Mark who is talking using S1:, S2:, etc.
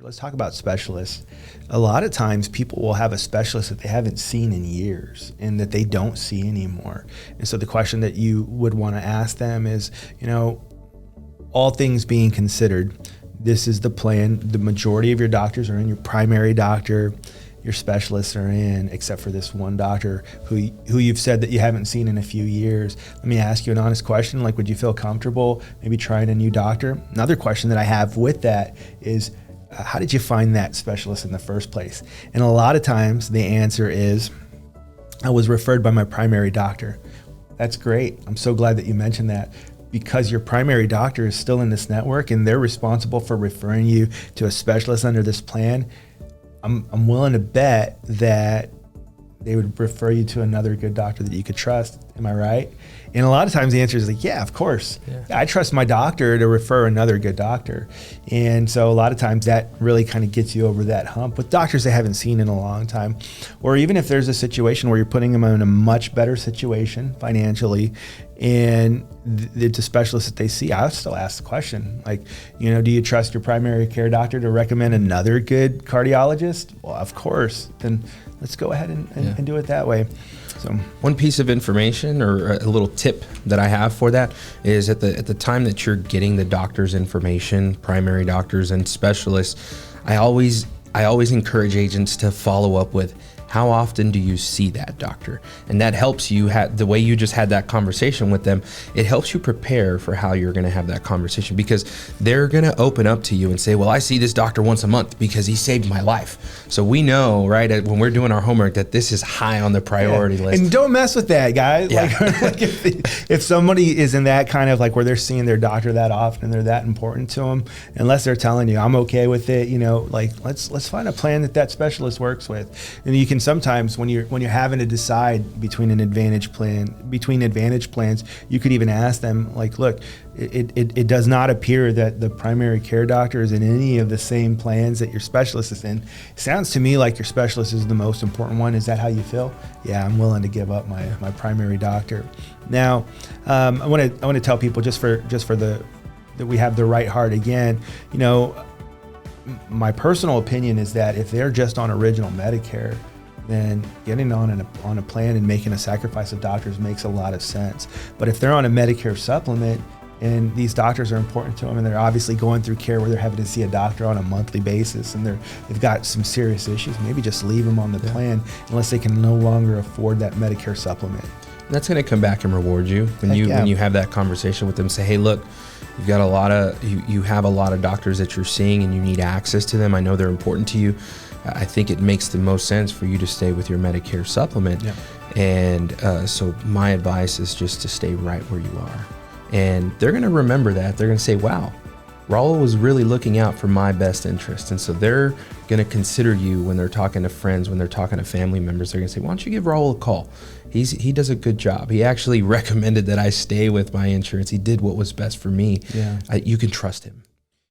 S1: Let's talk about specialists. A lot of times people will have a specialist that they haven't seen in years and that they don't see anymore. And so the question that you would want to ask them is, all things being considered, this is the plan. The majority of your doctors are in, your primary doctor, your specialists are in, except for this one doctor who you've said that you haven't seen in a few years. Let me ask you an honest question. Like, would you feel comfortable maybe trying a new doctor? Another question that I have with that is, how did you find that specialist in the first place? And a lot of times the answer is, I was referred by my primary doctor. That's great. I'm so glad that you mentioned that, because your primary doctor is still in this network and they're responsible for referring you to a specialist under this plan. I'm willing to bet that they would refer you to another good doctor that you could trust. Am I right? And a lot of times the answer is like, yeah, of course. Yeah. I trust my doctor to refer another good doctor. And so a lot of times that really kind of gets you over that hump with doctors they haven't seen in a long time. Or even if there's a situation where you're putting them in a much better situation financially, and it's a specialist that they see, I would still ask the question, like, do you trust your primary care doctor to recommend another good cardiologist? Well, of course. Then let's go ahead and do it that way. So
S2: one piece of information or a little tip that I have for that is at the time that you're getting the doctor's information, primary doctors and specialists, I always encourage agents to follow up with, how often do you see that doctor? And that helps you, the way you just had that conversation with them, it helps you prepare for how you're gonna have that conversation, because they're gonna open up to you and say, well, I see this doctor once a month because he saved my life. So we know, right, when we're doing our homework, that this is high on the priority list.
S1: And don't mess with that, guys.
S2: Yeah.
S1: Like if somebody is in that kind of like where they're seeing their doctor that often and they're that important to them, unless they're telling you, I'm okay with it, like let's find a plan that specialist works with. And you can sometimes when you're having to decide between advantage plans, you could even ask them, like, look, it does not appear that the primary care doctor is in any of the same plans that your specialist is in. It sounds to me like your specialist is the most important one. Is that how you feel? Yeah, I'm willing to give up my primary doctor. Now, I want to tell people just for that we have the right heart again. My personal opinion is that if they're just on original Medicare, then getting on a plan and making a sacrifice of doctors makes a lot of sense. But if they're on a Medicare supplement and these doctors are important to them and they're obviously going through care where they're having to see a doctor on a monthly basis and they've got some serious issues, maybe just leave them on the plan unless they can no longer afford that Medicare supplement.
S2: That's going to come back and reward you when you have that conversation with them. Say, hey, look, you've got you have a lot of doctors that you're seeing and you need access to them. I know they're important to you. I think it makes the most sense for you to stay with your Medicare supplement. Yeah. And so my advice is just to stay right where you are. And they're going to remember that. They're going to say, wow, Raul was really looking out for my best interest. And so they're going to consider you when they're talking to friends, when they're talking to family members. They're going to say, why don't you give Raul a call? He does a good job. He actually recommended that I stay with my insurance. He did what was best for me. Yeah. You can trust him.